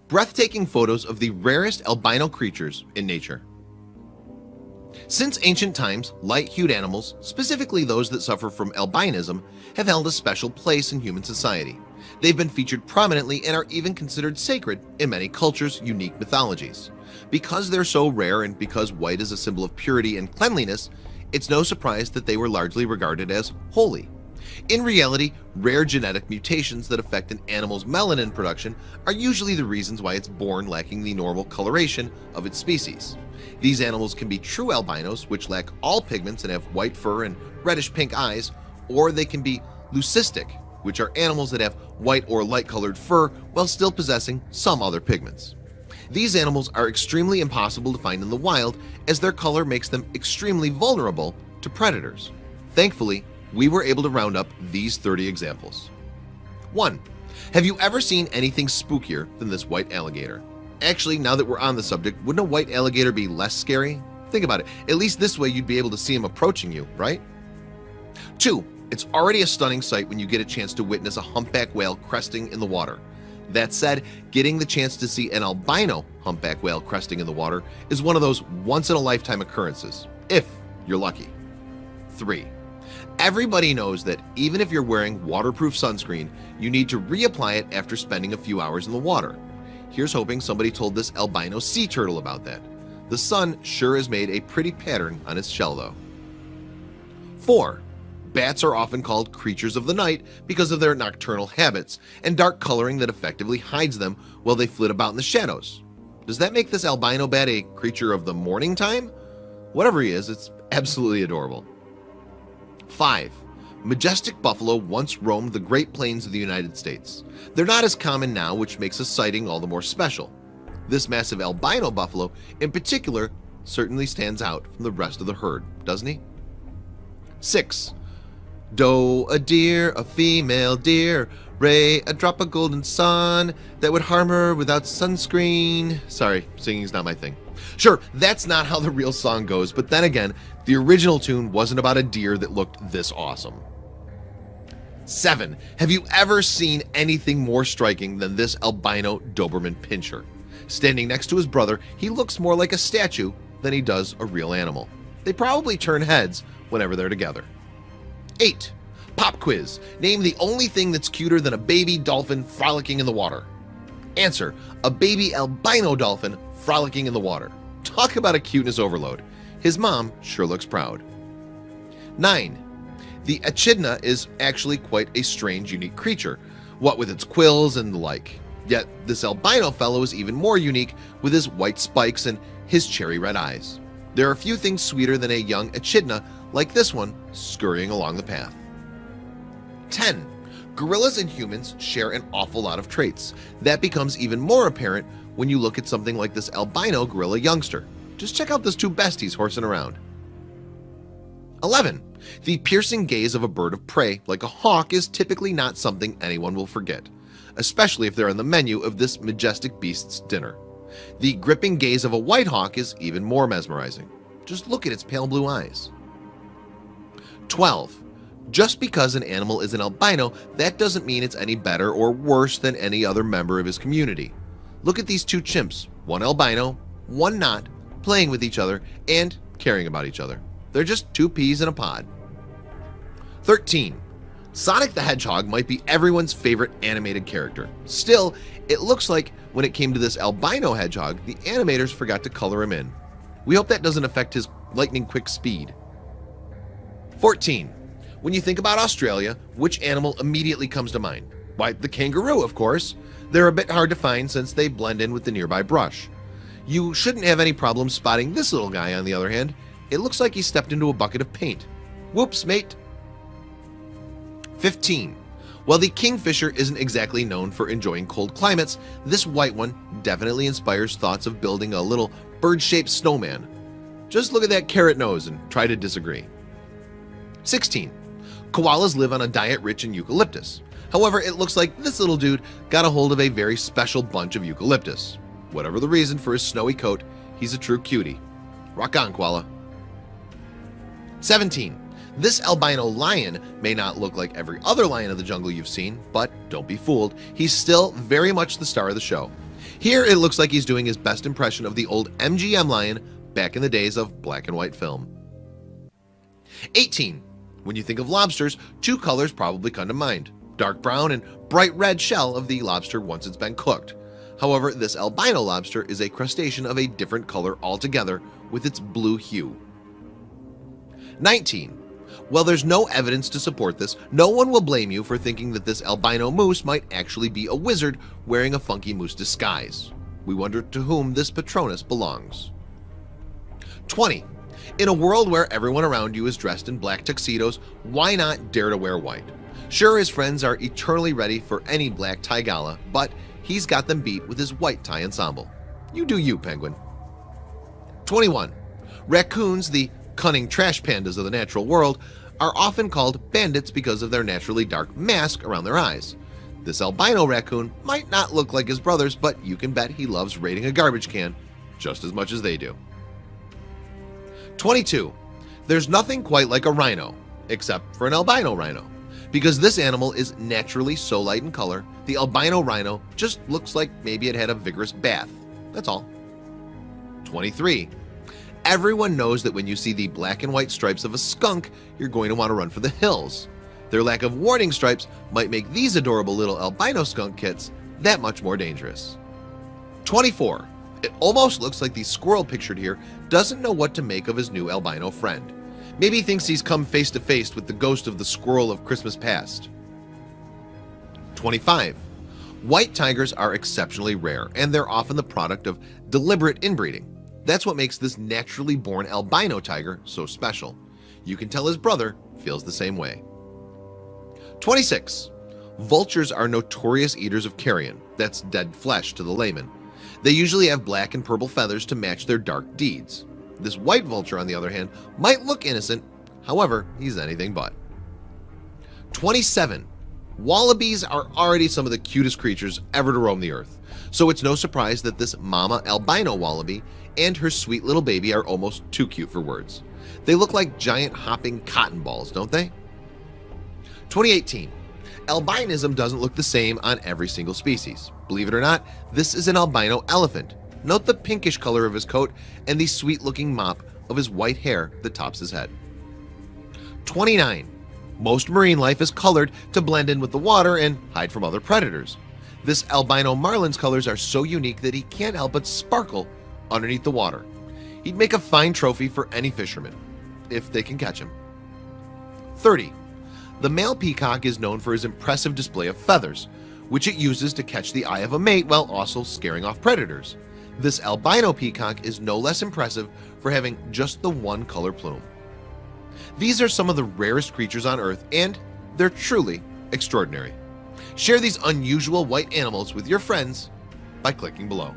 breathtaking photos of the rarest albino creatures in nature. Since ancient times, light-hued animals, specifically those that suffer from albinism, have held a special place in human society. They've been featured prominently and are even considered sacred in many cultures' unique mythologies. Because they're so rare and because white is a symbol of purity and cleanliness, it's no surprise that they were largely regarded as holy. In reality, rare genetic mutations that affect an animal's melanin production are usually the reasons why it's born lacking the normal coloration of its species. These animals can be true albinos, which lack all pigments and have white fur and reddish-pink eyes, or they can be leucistic, which are animals that have white or light-colored fur while still possessing some other pigments. These animals are extremely impossible to find in the wild, as their color makes them extremely vulnerable to predators. Thankfully, we were able to round up these 30 examples. 1. Have you ever seen anything spookier than this white alligator? Actually, now that we're on the subject, wouldn't a white alligator be less scary? Think about it. At least this way you'd be able to see him approaching you, right? 2. It's already a stunning sight when you get a chance to witness a humpback whale cresting in the water. That said, getting the chance to see an albino humpback whale cresting in the water is one of those once-in-a-lifetime occurrences, if you're lucky. 3. Everybody knows that even if you're wearing waterproof sunscreen, you need to reapply it after spending a few hours in the water. Here's hoping somebody told this albino sea turtle about that. The sun sure has made a pretty pattern on its shell though. 4. Bats are often called creatures of the night because of their nocturnal habits and dark coloring that effectively hides them while they flit about in the shadows. Does that make this albino bat a creature of the morning time? Whatever he is, it's absolutely adorable. 5. Majestic buffalo once roamed the Great Plains of the United States. They're not as common now, which makes a sighting all the more special. This massive albino buffalo in particular certainly stands out from the rest of the herd, doesn't he? 6. Doe a deer, a female deer, ray a drop of golden sun that would harm her without sunscreen. Sorry, singing's not my thing. Sure, that's not how the real song goes, but then again, the original tune wasn't about a deer that looked this awesome. 7. Have you ever seen anything more striking than this albino Doberman pinscher? Standing next to his brother, he looks more like a statue than he does a real animal. They probably turn heads whenever they're together. 8. Pop quiz. Name the only thing that's cuter than a baby dolphin frolicking in the water. Answer: a baby albino dolphin frolicking in the water. Talk about a cuteness overload. His mom sure looks proud. 9. The echidna is actually quite a strange, unique creature, what with its quills and the like. Yet this albino fellow is even more unique with his white spikes and his cherry red eyes. There are few things sweeter than a young echidna like this one scurrying along the path. 10. Gorillas and humans share an awful lot of traits. That becomes even more apparent when you look at something like this albino gorilla youngster. Just check out those two besties horsing around. 11. The piercing gaze of a bird of prey like a hawk is typically not something anyone will forget, especially if they're on the menu of this majestic beast's dinner. The gripping gaze of a white hawk is even more mesmerizing. Just look at its pale blue eyes. 12. Just because an animal is an albino, that doesn't mean it's any better or worse than any other member of his community. Look at these two chimps, one albino, one not, playing with each other and caring about each other. They're just two peas in a pod. 13. Sonic the Hedgehog might be everyone's favorite animated character. Still, it looks like when it came to this albino hedgehog, the animators forgot to color him in. We hope that doesn't affect his lightning quick speed. 14. When you think about Australia, which animal immediately comes to mind? Why, the kangaroo, of course. They're a bit hard to find since they blend in with the nearby brush. You shouldn't have any problem spotting this little guy, on the other hand. It looks like he stepped into a bucket of paint. Whoops, mate. 15. While the kingfisher isn't exactly known for enjoying cold climates, this white one definitely inspires thoughts of building a little bird-shaped snowman. Just look at that carrot nose and try to disagree. 16. Koalas live on a diet rich in eucalyptus. However, it looks like this little dude got a hold of a very special bunch of eucalyptus. Whatever the reason for his snowy coat, he's a true cutie. Rock on, koala. 17. This albino lion may not look like every other lion of the jungle you've seen, but don't be fooled, he's still very much the star of the show. Here it looks like he's doing his best impression of the old MGM lion back in the days of black and white film. 18. When you think of lobsters, two colors probably come to mind: dark brown and bright red shell of the lobster once it's been cooked. However, this albino lobster is a crustacean of a different color altogether with its blue hue. 19. While there's no evidence to support this, no one will blame you for thinking that this albino moose might actually be a wizard wearing a funky moose disguise. We wonder to whom this Patronus belongs. 20. In a world where everyone around you is dressed in black tuxedos, why not dare to wear white? Sure, his friends are eternally ready for any black tie gala, but he's got them beat with his white tie ensemble. You do you, penguin. 21. Raccoons, the cunning trash pandas of the natural world, are often called bandits because of their naturally dark mask around their eyes. This albino raccoon might not look like his brothers, but you can bet he loves raiding a garbage can just as much as they do. 22. There's nothing quite like a rhino, except for an albino rhino. Because this animal is naturally so light in color, the albino rhino just looks like maybe it had a vigorous bath. That's all. 23. Everyone knows that when you see the black and white stripes of a skunk, you're going to want to run for the hills. Their lack of warning stripes might make these adorable little albino skunk kits that much more dangerous. 24. It almost looks like the squirrel pictured here doesn't know what to make of his new albino friend. Maybe he thinks he's come face to face with the ghost of the squirrel of Christmas past. 25. White tigers are exceptionally rare, and they're often the product of deliberate inbreeding. That's what makes this naturally born albino tiger so special. You can tell his brother feels the same way. 26. Vultures are notorious eaters of carrion, that's dead flesh to the layman. They usually have black and purple feathers to match their dark deeds. This white vulture, on the other hand, might look innocent, however, he's anything but. 27. Wallabies are already some of the cutest creatures ever to roam the earth, so it's no surprise that this mama albino wallaby and her sweet little baby are almost too cute for words. They look like giant hopping cotton balls, don't they? 2018. Albinism doesn't look the same on every single species. Believe it or not, this is an albino elephant. Note the pinkish color of his coat and the sweet-looking mop of his white hair that tops his head. 29. Most marine life is colored to blend in with the water and hide from other predators. This albino marlin's colors are so unique that he can't help but sparkle underneath the water. He'd make a fine trophy for any fisherman, if they can catch him. 30. The male peacock is known for his impressive display of feathers, which it uses to catch the eye of a mate while also scaring off predators. This albino peacock is no less impressive for having just the one color plume. These are some of the rarest creatures on Earth, and they're truly extraordinary. Share these unusual white animals with your friends by clicking below.